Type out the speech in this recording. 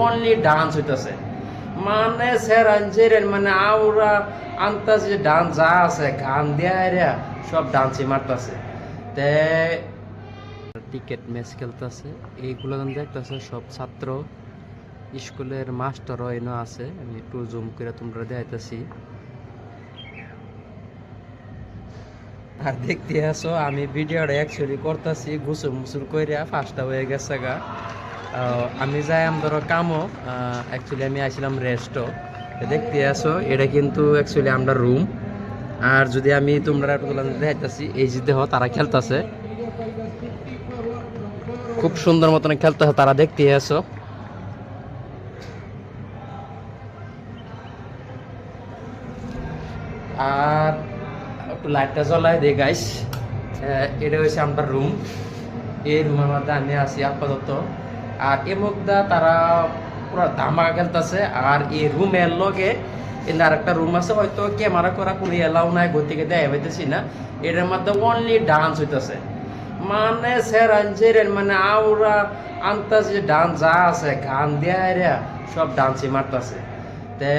only dance হইতেছে মানে সেরাঞ্জেরেন মানে আউরা আনতাছে ডান্স যা আছে গান দেয়া সব ডান্সই মারতাছে তে টিকেট ম্যাচ খেলতেছে এইগুলো দেখতেছে সব ছাত্র স্কুলের মাস্টারও এনে আছে আমি একটু জুম করে তোমরা দেখাইতেছি আর দেখতে আসো আমি ভিডিওটা অ্যাকচুয়ালি করতেছি গুসুর মুসুর কইরা ফার্স্টটা হয়ে গেছে গা আমি যাই আমার কামও অ্যাকচুয়ালি আমি আইছিলাম রেস্টও দেখতে আসো এটা কিন্তু অ্যাকচুয়ালি আমরা রুম আর যদি আমি তোমরা একটু দেখাইতেছি এই যে দেহ তারা খেলতেছে খুব সুন্দর মতন খেলতেছে তারা দেখতে আসো আর একটু লাইটটা জ্বলাই দিই গাইস এটা হচ্ছে আমার রুম এই রুমের মধ্যে আমি আছি আপাতত আর এ মুখদা তারা পুরো ধামাকা খেলতেছে আর এই রুমের লগে এর আরেকটা রুম আছে হয়তো ক্যামেরা করা কোনো এলাও নাই গতিকে দেয়া পাইতেছি না এটার মধ্যে অনলি ডান্স হইতেছে মানে সেরাঞ্জেরেন মানে আউরা আনতাছে ডান্স যা আছে গান দেয়া সব ডান্সই মারতেছে তে